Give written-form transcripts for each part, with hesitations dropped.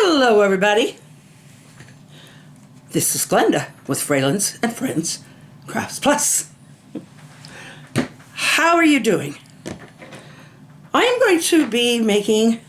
Hello, everybody. This is Glenda with Fralins and Friends Crafts Plus. How are you doing? I am going to be making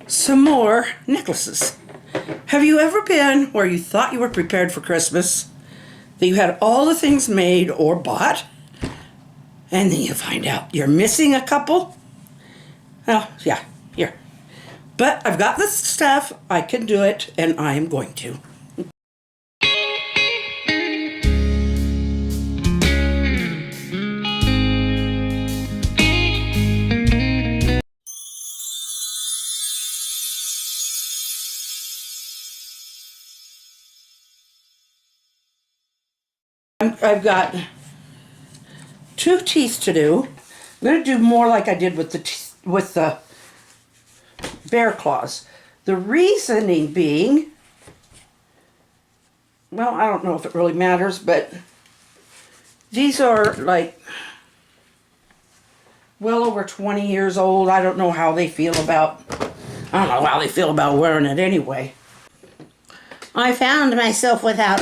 some more necklaces. Have you ever been where you thought you were prepared for Christmas, that you had all the things made or bought, and then you find out you're missing a couple? Well, yeah, here. But I've got the stuff, I can do it, and I am going to. I've got 2 teeth to do. I'm going to do more like I did with the bear claws. The reasoning being, well, I don't know if it really matters, but these are like well over 20 years old. I don't know how they feel about, wearing it anyway. I found myself without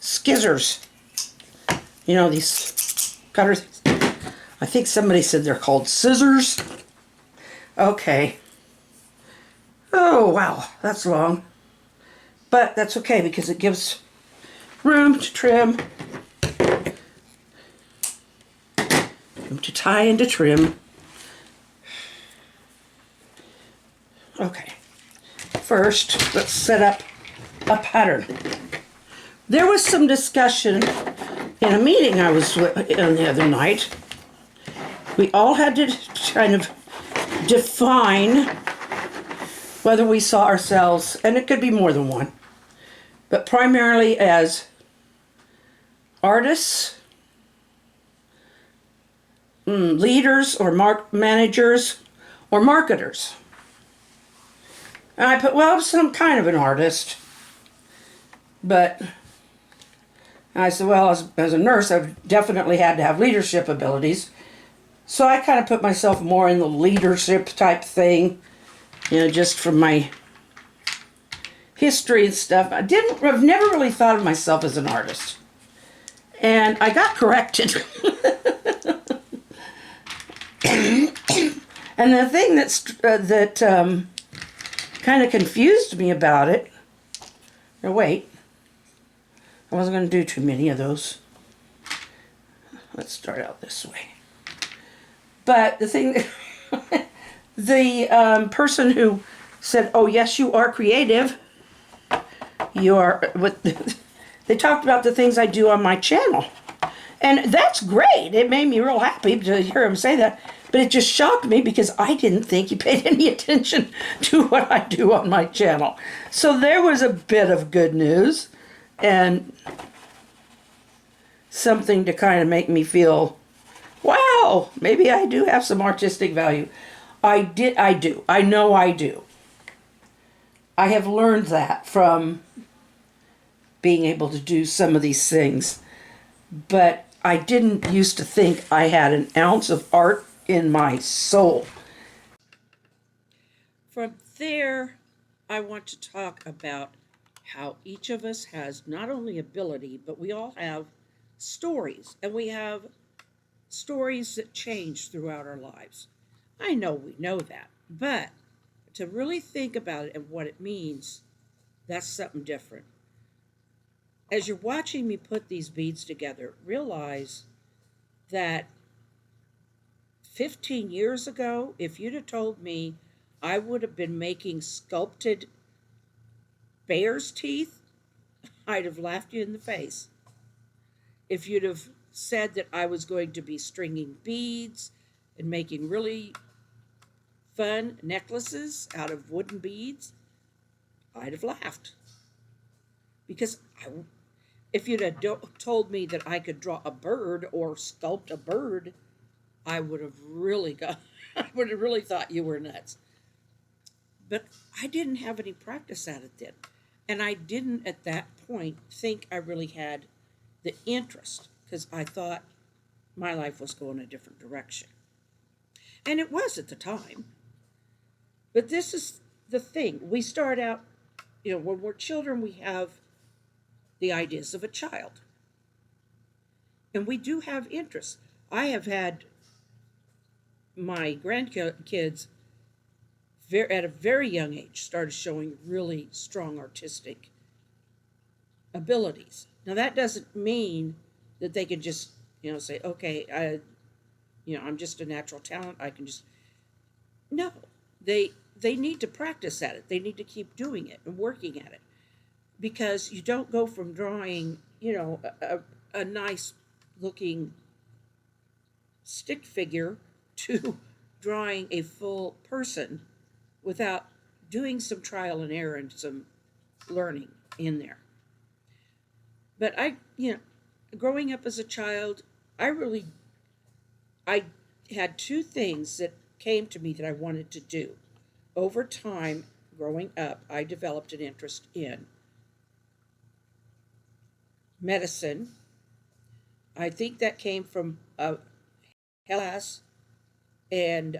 skizzers. You know, these cutters. I think somebody said they're called scissors. Okay. Oh, wow, that's long. But that's okay because it gives room to trim, room to tie and to trim. Okay. First, let's set up a pattern. There was some discussion in a meeting I was in the other night. We all had to kind of define whether we saw ourselves, and it could be more than one, but primarily as artists, leaders or managers, or marketers. And I put, well, some kind of an artist, but I said, well, as a nurse, I've definitely had to have leadership abilities. So I kind of put myself more in the leadership type thing, you know, just from my history and stuff. I've never really thought of myself as an artist. And I got corrected. And the thing that kind of confused me about it, or wait, I wasn't going to do too many of those. Let's start out this way. But the thing, the person who said, "Oh yes, you are creative. You are." They talked about the things I do on my channel, and that's great. It made me real happy to hear him say that. But it just shocked me because I didn't think he paid any attention to what I do on my channel. So there was a bit of good news. And something to kind of make me feel, wow, maybe I do have some artistic value. I do. I know I do. I have learned that from being able to do some of these things. But I didn't used to think I had an ounce of art in my soul. From there, I want to talk about how each of us has not only ability, but we all have stories, and we have stories that change throughout our lives. I know we know that, but to really think about it and what it means, that's something different. As you're watching me put these beads together, realize that 15 years ago, if you'd have told me I would have been making sculpted bear's teeth, I'd have laughed you in the face. If you'd have said that I was going to be stringing beads and making really fun necklaces out of wooden beads, I'd have laughed. Because if you'd have told me that I could draw a bird or sculpt a bird, I would have really thought you were nuts. But I didn't have any practice at it then. And I didn't at that point think I really had the interest because I thought my life was going a different direction. And it was at the time. But this is the thing. We start out when we're children, we have the ideas of a child, and we do have interests. I have had my grandkids at a very young age started showing really strong artistic abilities. Now that doesn't mean that they can just say, okay, I'm just a natural talent. I can just no. They need to practice at it. They need to keep doing it and working at it, because you don't go from drawing a nice looking stick figure to drawing a full person without doing some trial and error and some learning in there. But growing up as a child, I had two things that came to me that I wanted to do. Over time, growing up, I developed an interest in medicine. I think that came from a health class and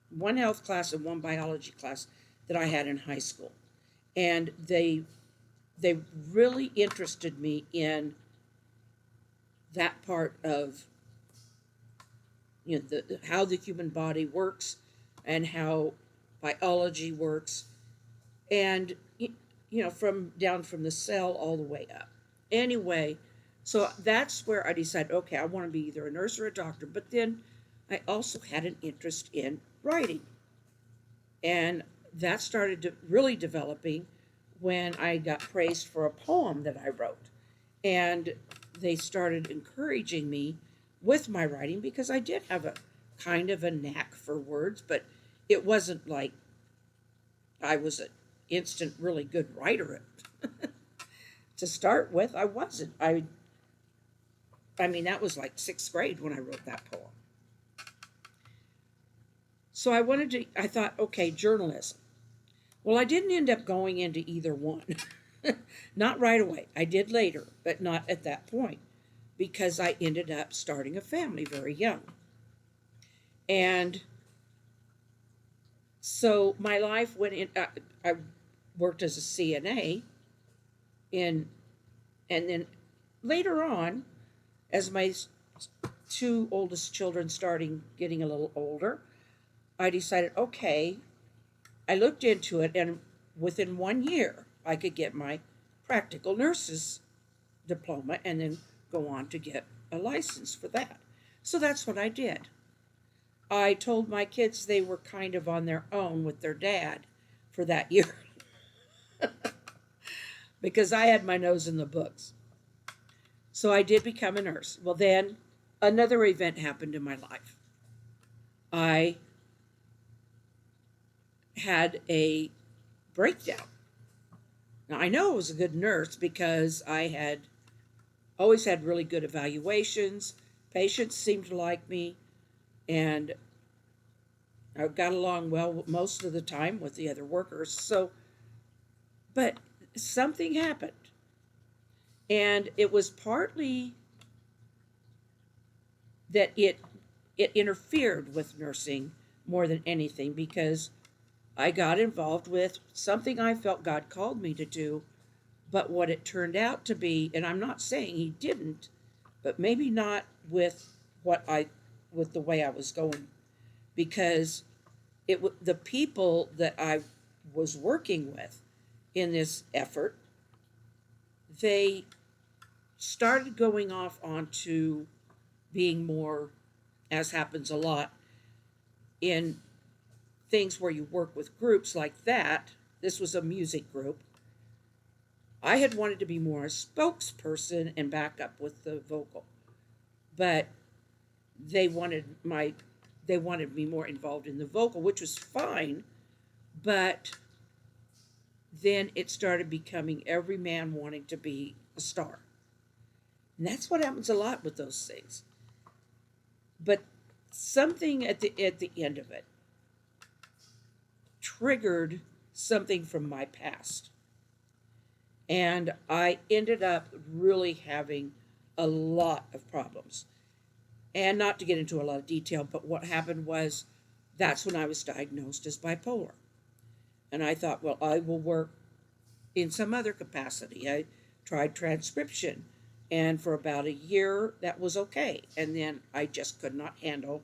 one health class and one biology class that I had in high school, and they really interested me in that part of how the human body works and how biology works, and from down from the cell all the way up. Anyway, so that's where I decided, okay, I want to be either a nurse or a doctor. But then I also had an interest in writing, and that started really developing when I got praised for a poem that I wrote. And they started encouraging me with my writing, because I did have a kind of a knack for words, but it wasn't like I was an instant really good writer. To start with, I wasn't. I mean, that was like sixth grade when I wrote that poem. So I thought, okay, journalism. Well, I didn't end up going into either one. Not right away. I did later, but not at that point, because I ended up starting a family very young. And so my life went in, I worked as a CNA in, and then later on, as my two oldest children starting getting a little older, I decided, okay, I looked into it, and within 1 year, I could get my practical nurse's diploma and then go on to get a license for that. So that's what I did. I told my kids they were kind of on their own with their dad for that year because I had my nose in the books. So I did become a nurse. Well, then another event happened in my life. I had a breakdown. Now, I know I was a good nurse because I had always had really good evaluations. Patients seemed to like me, and I got along well most of the time with the other workers. So, but something happened, and it was partly that it interfered with nursing more than anything, because I got involved with something I felt God called me to do, but what it turned out to be, and I'm not saying He didn't, but maybe not with with the way I was going, because the people that I was working with in this effort, they started going off onto being more, as happens a lot in things where you work with groups like that. This was a music group. I had wanted to be more a spokesperson and back up with the vocal, but they wanted me more involved in the vocal, which was fine, but then it started becoming every man wanting to be a star. And that's what happens a lot with those things. But something at the end of it triggered something from my past. And I ended up really having a lot of problems. And not to get into a lot of detail, but what happened was that's when I was diagnosed as bipolar. And I thought, well, I will work in some other capacity. I tried transcription, and for about a year that was okay. And then I just could not handle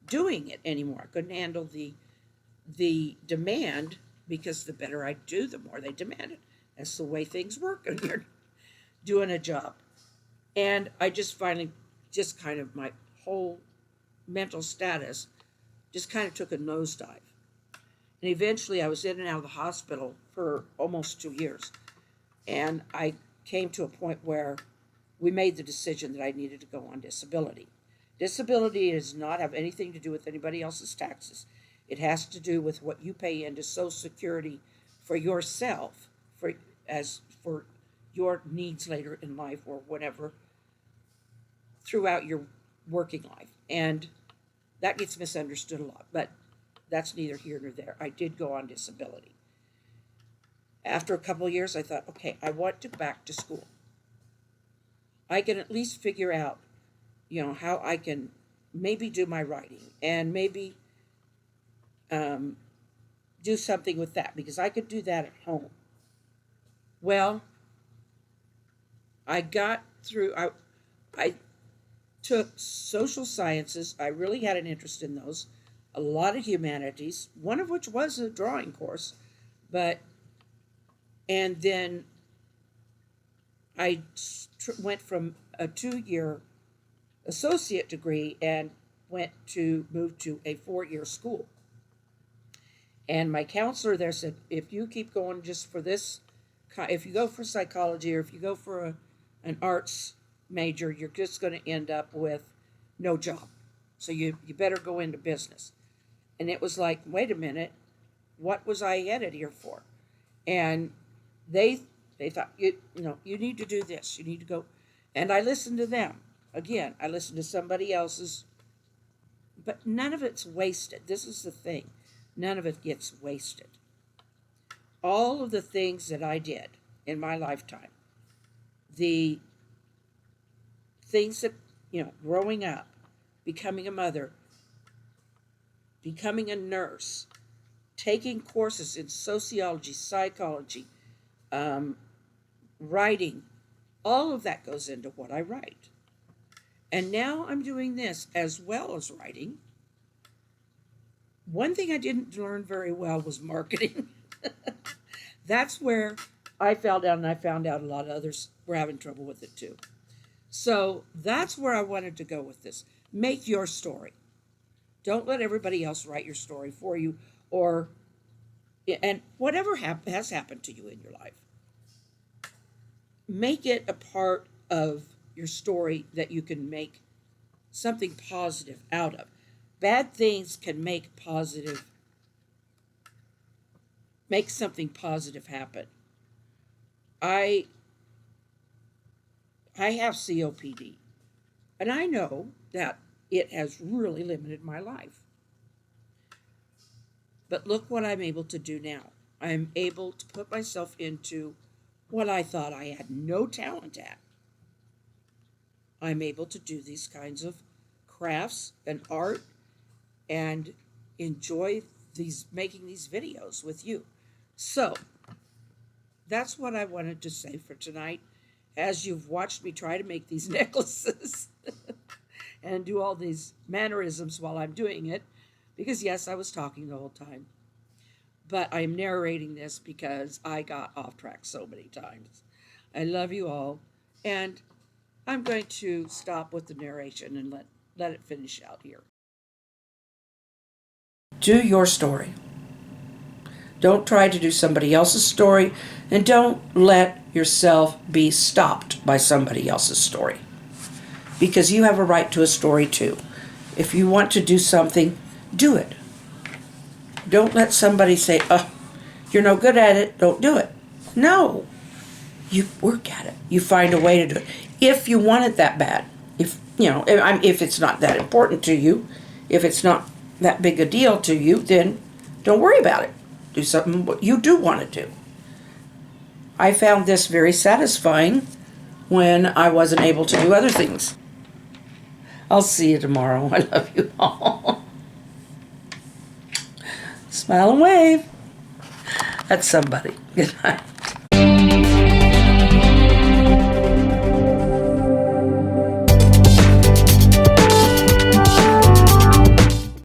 doing it anymore. I couldn't handle the demand, because the better I do, the more they demand it. That's the way things work when you're doing a job. And I just finally, just kind of my whole mental status just kind of took a nosedive. And eventually I was in and out of the hospital for almost 2 years. And I came to a point where we made the decision that I needed to go on disability. Disability does not have anything to do with anybody else's taxes. It has to do with what you pay into Social Security for yourself, for your needs later in life or whatever throughout your working life. And that gets misunderstood a lot, but that's neither here nor there. I did go on disability. After a couple of years, I thought, okay, I want to back to school. I can at least figure out, how I can maybe do my writing and maybe do something with that, because I could do that at home. Well, I got through, I took social sciences. I really had an interest in those. A lot of humanities, one of which was a drawing course, and then I went from a 2-year associate degree and moved to a 4-year school. And my counselor there said, if you keep going just for this, if you go for psychology or if you go for an arts major, you're just going to end up with no job. So you better go into business. And it was like, wait a minute, what was I headed here for? And they thought, you need to do this, you need to go. And I listened to them. Again, I listened to somebody else's, but none of it's wasted. This is the thing. None of it gets wasted. All of the things that I did in my lifetime, the things that, growing up, becoming a mother, becoming a nurse, taking courses in sociology, psychology, writing, all of that goes into what I write. And now I'm doing this as well as writing. One thing I didn't learn very well was marketing. That's where I fell down, and I found out a lot of others were having trouble with it too. So that's where I wanted to go with this. Make your story. Don't let everybody else write your story for you, and whatever has happened to you in your life. Make it a part of your story that you can make something positive out of. Bad things can make something positive happen. I have COPD, and I know that it has really limited my life. But look what I'm able to do now. I'm able to put myself into what I thought I had no talent at. I'm able to do these kinds of crafts and art and enjoy making these videos with you. So that's what I wanted to say for tonight. As you've watched me try to make these necklaces and do all these mannerisms while I'm doing it, because yes, I was talking the whole time, but I'm narrating this because I got off track so many times. I love you all, and I'm going to stop with the narration and let it finish out here. Do your story. Don't try to do somebody else's story, and don't let yourself be stopped by somebody else's story, because you have a right to a story too. If you want to do something, do it. Don't let somebody say, oh, you're no good at it, don't do it. No. You work at it. You find a way to do it. If you want it that bad, if it's not that important to you, if it's not that big a deal to you, then don't worry about it. Do something what you do want to do. I found this very satisfying when I wasn't able to do other things. I'll see you tomorrow. I love you all. Smile and wave. That's somebody. Good night.